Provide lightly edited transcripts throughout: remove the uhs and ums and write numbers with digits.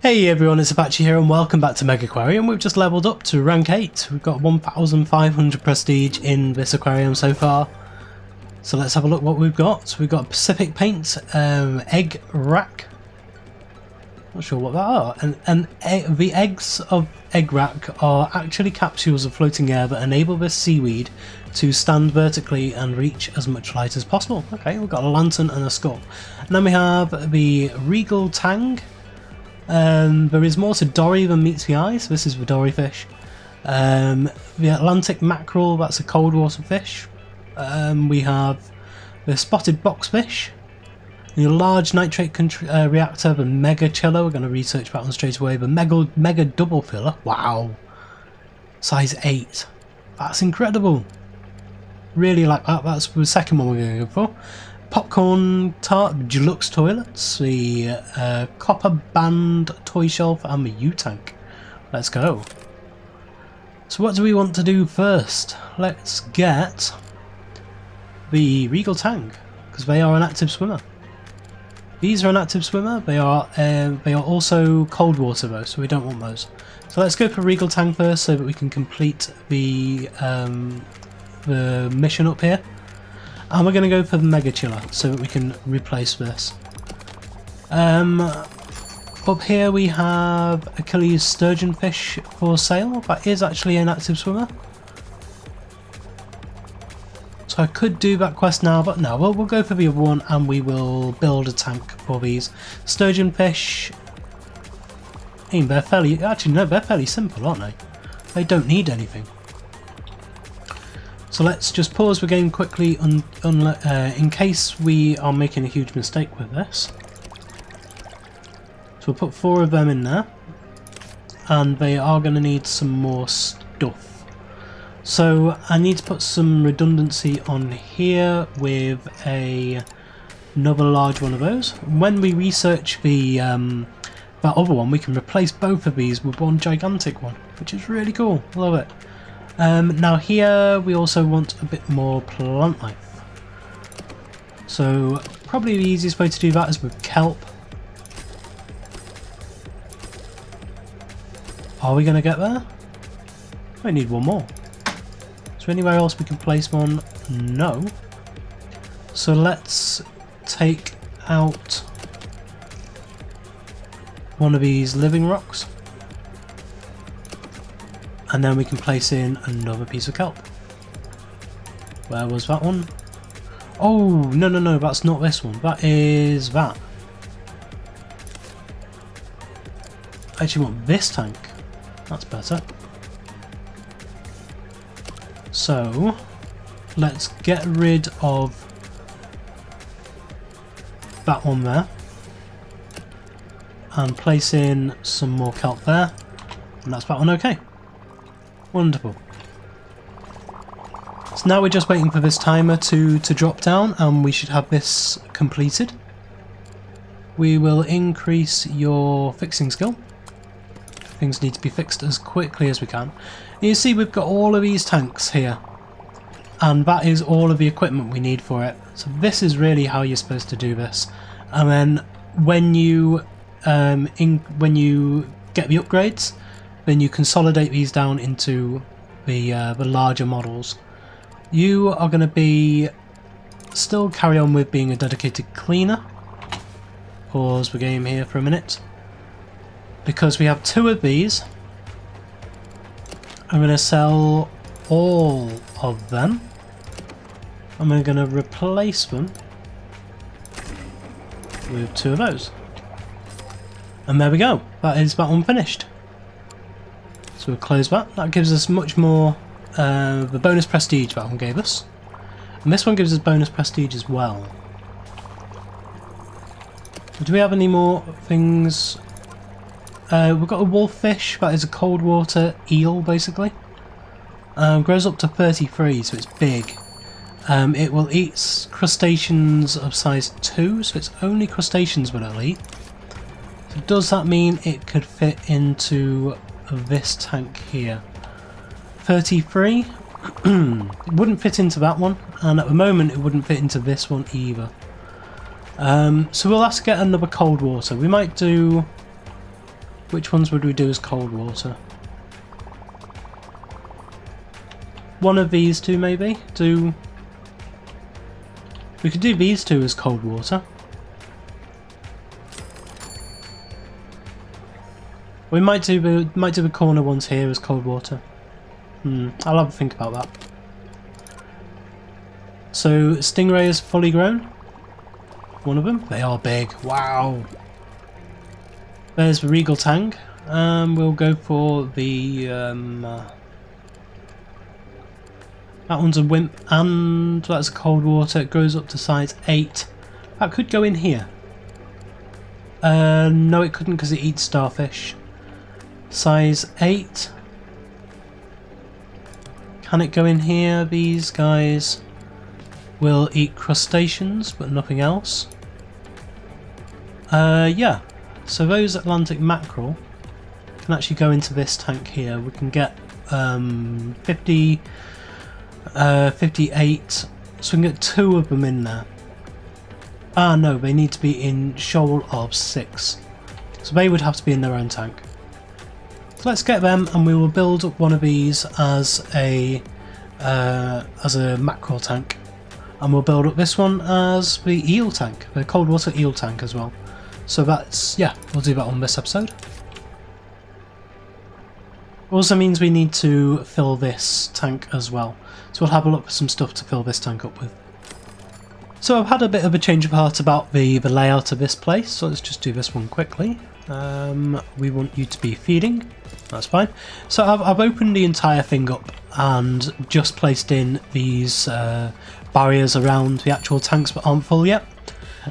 Hey everyone, it's Apache here and welcome back to Megaquarium. We've just leveled up to rank 8. We've got 1,500 prestige in this aquarium so far. So let's have a look what we've got. So we've got Pacific Paint, egg rack. Not sure what that are. And the eggs of egg rack are actually capsules of floating air that enable this seaweed to stand vertically and reach as much light as possible. Okay, we've got a lantern and a skull. And then we have the Regal Tank. There is more to Dory than meets the eye, so this is the Dory fish. The Atlantic mackerel, that's a cold water fish. We have the spotted boxfish, the large nitrate reactor, the mega chiller. We're going to research that one straight away. The mega double filler, wow, size 8. That's incredible. Really like that. That's the second one we're going to go for. Popcorn tart, Deluxe Toilets, the copper band toy shelf, and the U-tank. Let's go. So what do we want to do first? Let's get the Regal Tank, because they are an active swimmer. These are an active swimmer. They are also cold water though, so we don't want those. So let's go for Regal Tank first, so that we can complete the mission up here. And we're going to go for the Mega Chiller so that we can replace this. Up here we have Achilles sturgeonfish for sale. That is actually an active swimmer. So I could do that quest now, but no, we'll go for the other one and we will build a tank for these. Sturgeonfish, I mean, they're fairly simple, aren't they? They don't need anything. So let's just pause the game quickly in case we are making a huge mistake with this. So we'll put 4 of them in there, and they are going to need some more stuff. So I need to put some redundancy on here with another large one of those. When we research the that other one, we can replace both of these with one gigantic one, which is really cool. Love it. Now here we also want a bit more plant life. So probably the easiest way to do that is with kelp. Are we going to get there? We need one more. Is there anywhere else we can place one? No. So let's take out one of these living rocks. And then we can place in another piece of kelp. Where was that one? Oh, no, that's not this one. That is that. I actually want this tank. That's better. So, let's get rid of that one there. And place in some more kelp there. And that's that one okay. Wonderful. So now we're just waiting for this timer to drop down and we should have this completed. We will increase your fixing skill. Things need to be fixed as quickly as we can. And you see we've got all of these tanks here. And that is all of the equipment we need for it. So this is really how you're supposed to do this. And then when you get the upgrades, then you consolidate these down into the larger models. You are going to still carry on with being a dedicated cleaner. Pause the game here for a minute. Because we have 2 of these. I'm going to sell all of them. And we're going to replace them with 2 of those. And there we go. That is that one finished. So we'll close that. That gives us much more, the bonus prestige that one gave us. And this one gives us bonus prestige as well. Do we have any more things? We've got a wolffish, that is a cold water eel basically. Grows up to 33, so it's big. It will eat crustaceans of size 2, so it's only crustaceans that it'll eat. So does that mean it could fit into this tank here? 33. It wouldn't fit into that one, and at the moment it wouldn't fit into this one either. So we'll have to get another cold water. We might do Which ones would we do as cold water? One of these two maybe? We could do these two as cold water. We might do the corner ones here as cold water. I'll have a think about that. So stingray is fully grown. One of them. They are big. Wow. There's the Regal Tank. We'll go for the that one's a wimp, and that's cold water. It grows up to size 8. That could go in here. No, it couldn't because it eats starfish. Size 8. Can it go in here? These guys will eat crustaceans, but nothing else. Yeah. So those Atlantic mackerel can actually go into this tank here. We can get 58, so we can get 2 of them in there. Ah no, they need to be in shoal of 6, so they would have to be in their own tank. So let's get them, and we will build up one of these as a mackerel tank, and we'll build up this one as the eel tank, the cold water eel tank as well. So that's, yeah, we'll do that on this episode. Also means we need to fill this tank as well, so we'll have a look for some stuff to fill this tank up with. So I've had a bit of a change of heart about the layout of this place, so let's just do this one quickly. We want you to be feeding, that's fine. So I've opened the entire thing up and just placed in these barriers around the actual tanks but aren't full yet.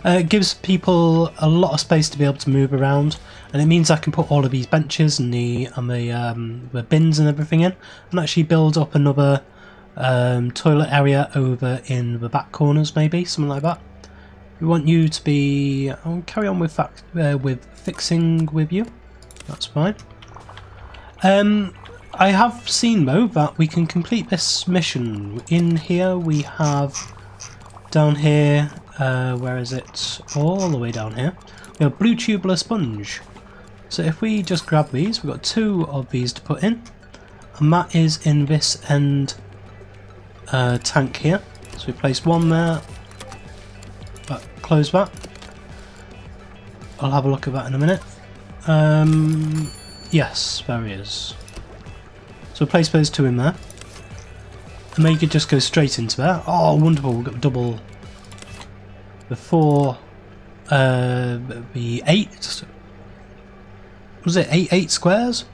It gives people a lot of space to be able to move around, and it means I can put all of these benches and the bins and everything in, and actually build up another toilet area over in the back corners, maybe something like that. We want you to be. I'll carry on with fixing with you. That's fine. I have seen though that we can complete this mission. In here we have down here. Where is it? All the way down here. We have blue tubular sponge. So if we just grab these, we've got 2 of these to put in, and that is in this end tank here. So we place 1 there. Close that. I'll have a look at that in a minute. Yes, there he is. So we'll place those 2 in there, and they could just go straight into there. Oh, wonderful! We've got double. The 4, the 8, was it 8 squares?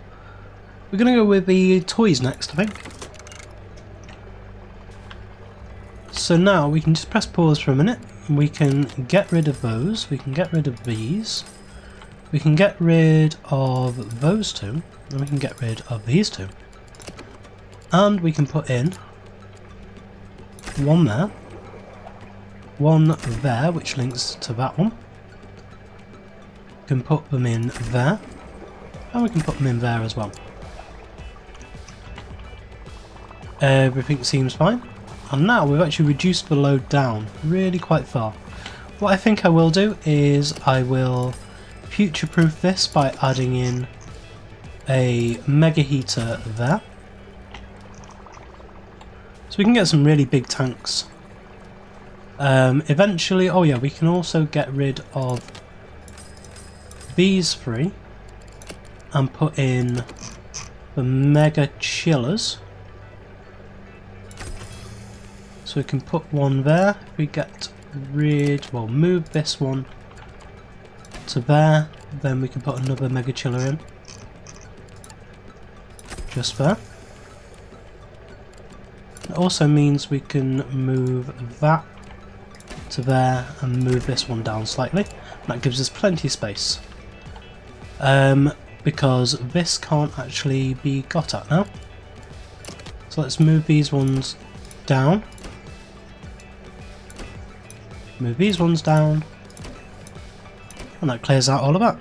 We're going to go with the toys next, I think. So now we can just press pause for a minute, and we can get rid of those, we can get rid of these, we can get rid of those 2, and we can get rid of these 2. And we can put in 1 there. 1 there, which links to that one. We can put them in there, and we can put them in there as well. Everything seems fine, and now we've actually reduced the load down really quite far. What I think I will do is I will future-proof this by adding in a mega heater there, so we can get some really big tanks. Eventually, oh yeah, we can also get rid of these 3 and put in the mega chillers. So we can put 1 there. If we get well, move this one to there, then we can put another mega chiller in. Just there. It also means we can move that to there and move this one down slightly. That gives us plenty of space, because this can't actually be got at now. So let's move these ones down, move these ones down, and that clears out all of that.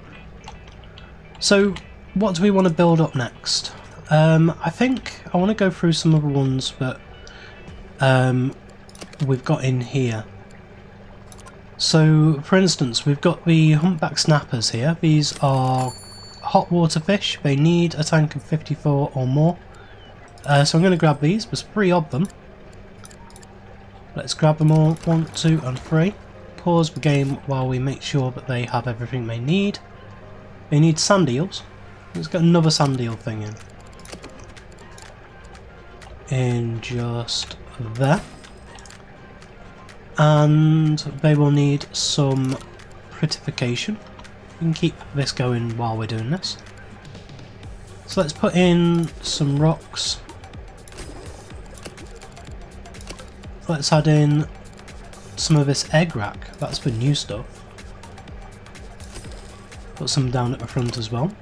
So what do we want to build up next? I think I want to go through some of the ones that we've got in here. So, for instance, we've got the humpback snappers here. These are hot water fish. They need a tank of 54 or more. So I'm going to grab these. There's 3 of them. Let's grab them all. 1, 2 and 3. Pause the game while we make sure that they have everything they need. They need sand eels. Let's get another sand eel thing in just there. And they will need some prettification. We can keep this going while we're doing this. So let's put in some rocks. Let's add in some of this egg rack. That's the new stuff. Put some down at the front as well.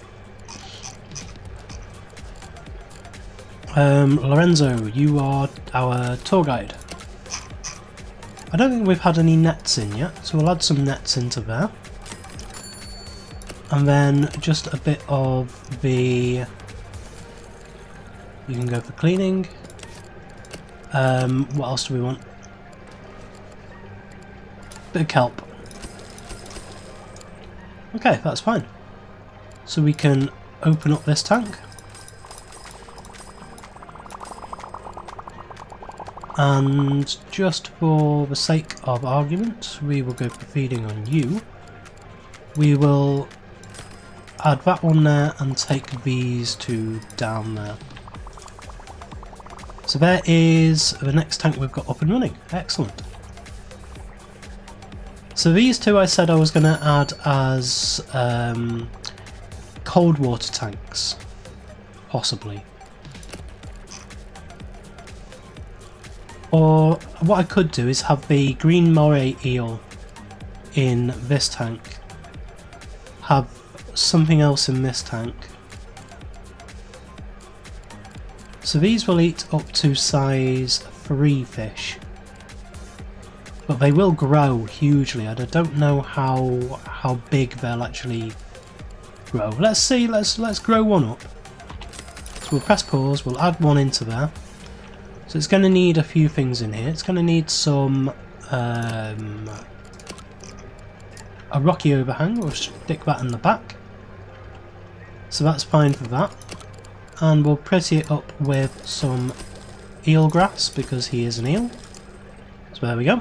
Lorenzo, you are our tour guide. I don't think we've had any nets in yet, so we'll add some nets into there. And then just a bit of the... You can go for cleaning. What else do we want? Bit of kelp. Okay, that's fine. So we can open up this tank. And just for the sake of argument, we will go for feeding on you. We will add that one there and take these 2 down there. So there is the next tank we've got up and running. Excellent. So these 2 I said I was going to add as cold water tanks, possibly. Or what I could do is have the green moray eel in this tank, have something else in this tank. So these will eat up to size 3 fish, but they will grow hugely. I don't know how big they'll actually grow. Let's see. Let's grow one up. So we'll press pause. We'll add one into there. So it's going to need a few things in here. It's going to need some a rocky overhang. We'll stick that in the back. So that's fine for that. And we'll pretty it up with some eel grass because he is an eel. So there we go.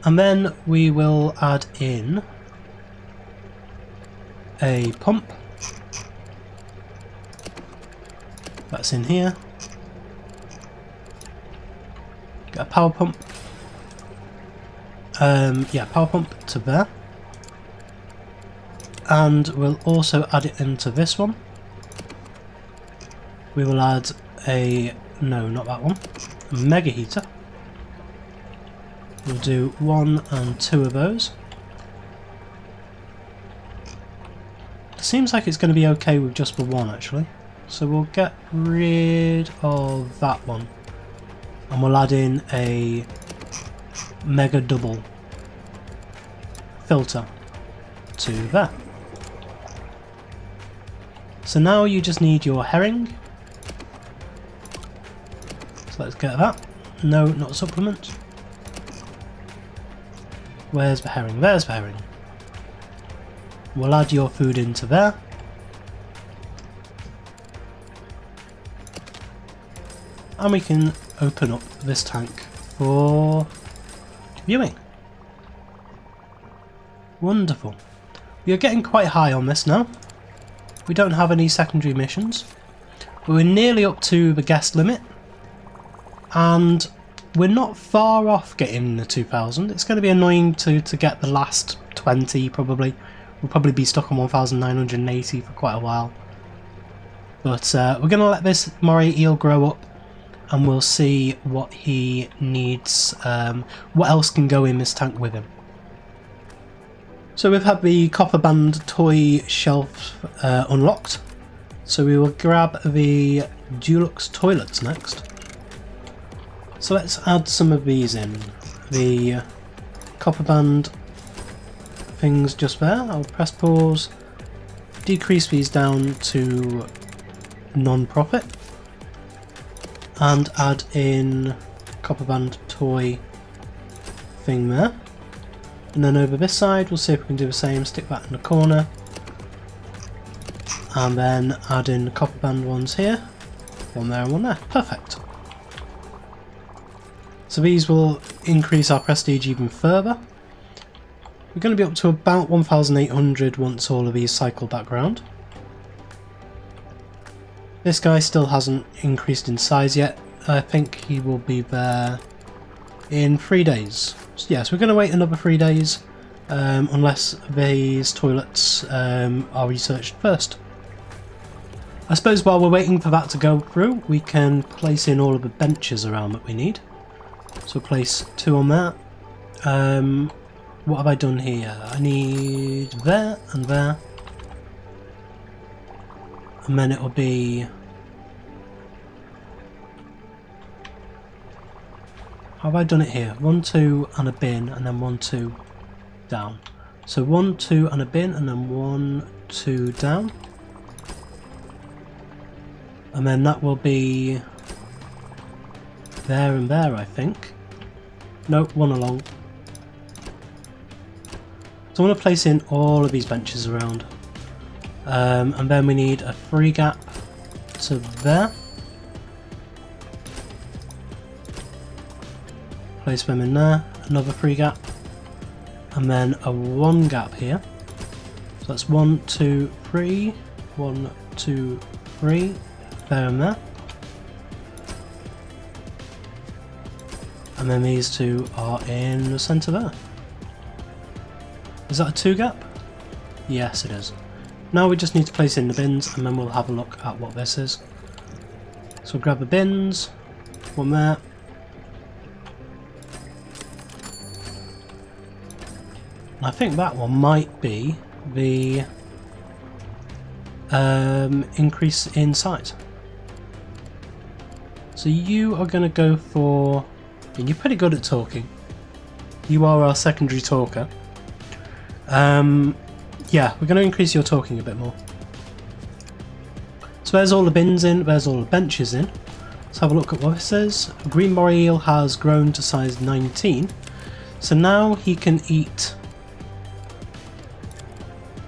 And then we will add in a pump. That's in here. Get a power pump. Yeah, power pump to there. And we'll also add it into this one. We will add a... no, not that one. A mega heater. We'll do 1 and 2 of those. It seems like it's going to be okay with just the one actually. So we'll get rid of that one. And we'll add in a mega double filter to there. So now you just need your herring. So let's get that. No, not a supplement. Where's the herring? There's the herring. We'll add your food into there. And we can open up this tank for viewing. Wonderful. We are getting quite high on this now. We don't have any secondary missions. We're nearly up to the guest limit. And we're not far off getting the 2000. It's going to be annoying to get the last 20 probably. We'll probably be stuck on 1980 for quite a while. But we're going to let this moray eel grow up. And we'll see what he needs, what else can go in this tank with him. So we've had the copper band toy shelf unlocked. So we will grab the Deluxe Toilets next. So let's add some of these in. The copper band things just there. I'll press pause, decrease these down to non-profit. And add in copper band toy thing there. And then over this side we'll see if we can do the same, stick that in the corner. and then add in copper band ones here, one there and one there. Perfect. So these will increase our prestige even further. We're going to be up to about 1,800 once all of these cycle back round. This guy still hasn't increased in size yet. I think he will be there in 3 days. So yes, we're going to wait another 3 days unless these toilets are researched first. I suppose while we're waiting for that to go through, we can place in all of the benches around that we need. So place 2 on that. What have I done here? I need there and there. And then it'll be... how have I done it here? 1, 2 and a bin, and then 1, 2 down. So 1, 2 and a bin, and then 1, 2 down. And then that will be there and there, I think. Nope, 1 along. So I want to place in all of these benches around. And then we need a free gap to there. Place them in there, another free gap, and then a 1 gap here. So that's 1, 2, 3, 1, 2, 3, there and there. And then these 2 are in the centre there. Is that a 2 gap? Yes, it is. Now we just need to place in the bins, and then we'll have a look at what this is. So we'll grab the bins, 1 there. I think that one might be the increase in size. So you are going to go for... and you're pretty good at talking. You are our secondary talker. Yeah, we're going to increase your talking a bit more. So there's all the bins in, there's all the benches in. Let's have a look at what this is. Green Boreal has grown to size 19. So now he can eat...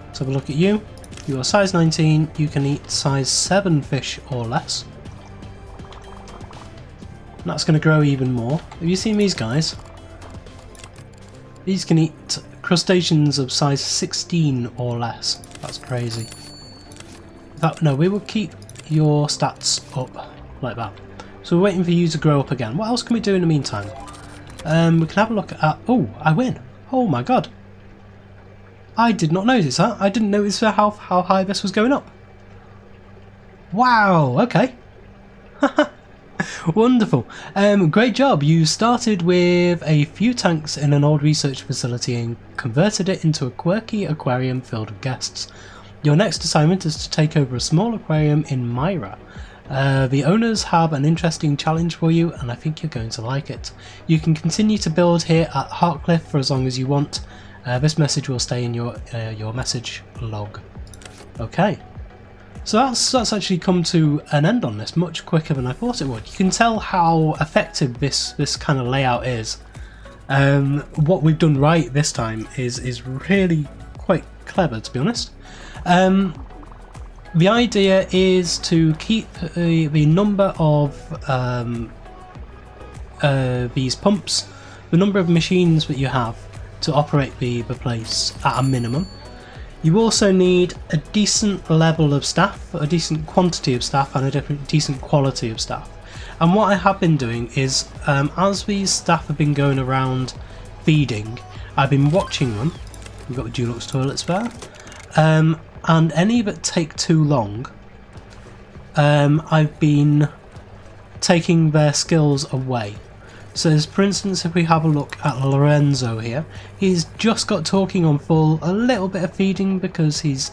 let's have a look at you. You are size 19, you can eat size 7 fish or less. And that's going to grow even more. Have you seen these guys? These can eat crustaceans of size 16 or less. That's crazy. No, we will keep your stats up like that. So we're waiting for you to grow up again. What else can we do in the meantime? We can have a look at... oh, I win. Oh my god. I did not notice that. I didn't notice how high this was going up. Wow, okay. Wonderful. Great job. You started with a few tanks in an old research facility and converted it into a quirky aquarium filled with guests. Your next assignment is to take over a small aquarium in Myra. The owners have an interesting challenge for you, and I think you're going to like it. You can continue to build here at Hartcliff for as long as you want. This message will stay in your message log. Okay. So that's actually come to an end on this much quicker than I thought it would. You can tell how effective this kind of layout is. What we've done right this time is really quite clever, to be honest. The idea is to keep the number of these pumps, the number of machines that you have to operate the place at a minimum. You also need a decent level of staff, a decent quantity of staff, and a decent quality of staff. And what I have been doing is, as these staff have been going around feeding, I've been watching them. We've got the Deluxe Toilets there. And any that take too long, I've been taking their skills away. So for instance, if we have a look at Lorenzo here, he's just got talking on full, a little bit of feeding because he's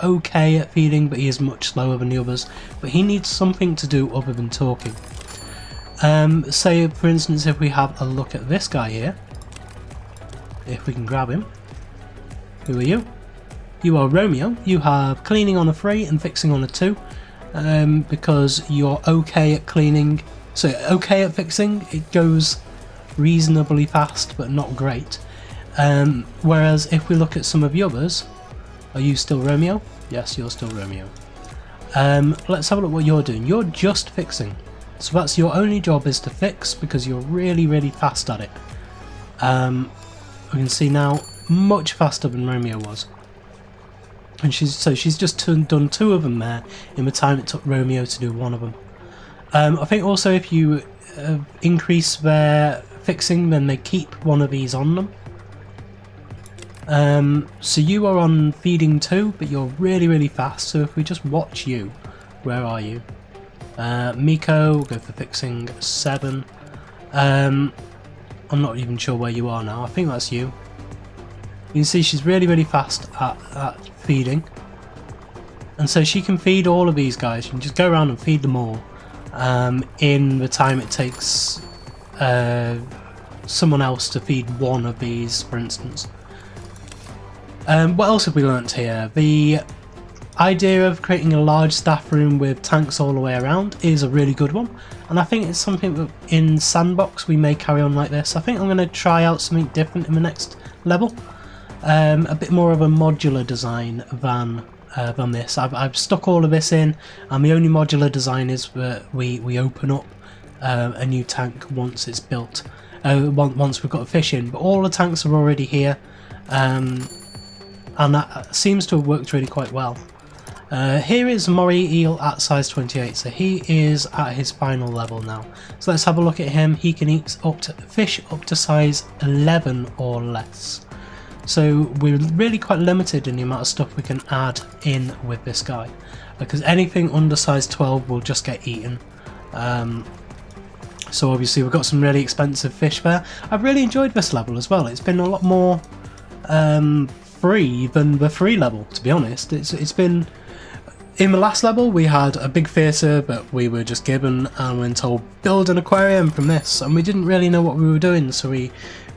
okay at feeding, but he is much slower than the others. But he needs something to do other than talking. Say for instance, if we have a look at this guy here, if we can grab him. Who are you? You are Romeo. You have cleaning on a 3 and fixing on a 2, because you're okay at cleaning. So okay at fixing, it goes reasonably fast but not great. Whereas if we look at some of the others, are you still Romeo? Yes, you're still Romeo. Let's have a look what you're doing. You're just fixing. So that's your only job, is to fix, because you're really fast at it. We can see now much faster than Romeo was. And she's just done 2 of them there in the time it took Romeo to do 1 of them. I think also if you increase their fixing, then they keep 1 of these on them. So you are on feeding 2, but you're really fast. So if we just watch you, where are you? Miko, we'll go for fixing 7. I'm not even sure where you are now. I think that's you. You can see she's really fast at feeding, and so she can feed all of these guys. You can just go around and feed them all in the time it takes someone else to feed 1 of these, for instance. What else have we learnt here? The idea of creating a large staff room with tanks all the way around is a really good one, and I think it's something that in Sandbox we may carry on like this. I think I'm going to try out something different in the next level, a bit more of a modular design than this. I've stuck all of this in, and the only modular design is that we open up a new tank once it's built, once we've got a fish in, but all the tanks are already here, and that seems to have worked really quite well. Here is Mori Eel at size 28, so he is at his final level now. So let's have a look at him. He can eat fish up to size 11 or less. So we're really quite limited in the amount of stuff we can add in with this guy, because anything under size 12 will just get eaten. So obviously we've got some really expensive fish there. I've really enjoyed this level as well. It's been a lot more free than the free level, to be honest. It's been... In the last level we had a big theatre, but we were just given and were told build an aquarium from this, and we didn't really know what we were doing, so we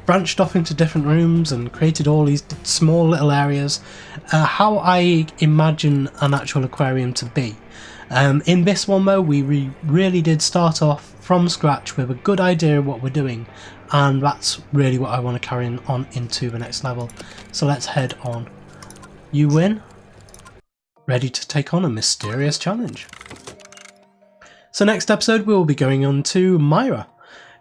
branched off into different rooms and created all these small little areas. How I imagine an actual aquarium to be. In this one though, we really did start off from scratch with a good idea of what we're doing, and that's really what I want to carry on into the next level. So let's head on. You win. Ready to take on a mysterious challenge. So next episode we will be going on to Myra.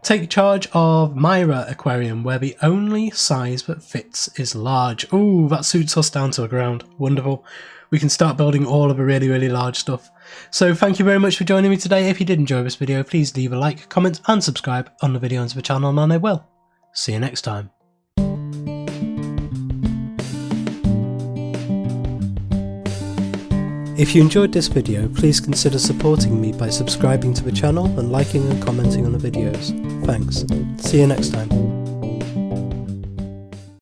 Take charge of Myra Aquarium, where the only size that fits is large. Ooh, that suits us down to the ground. Wonderful. We can start building all of the really large stuff. So thank you very much for joining me today. If you did enjoy this video, please leave a like, comment and subscribe on the video onto the channel, and I will see you next time. If you enjoyed this video, please consider supporting me by subscribing to the channel and liking and commenting on the videos. Thanks. See you next time.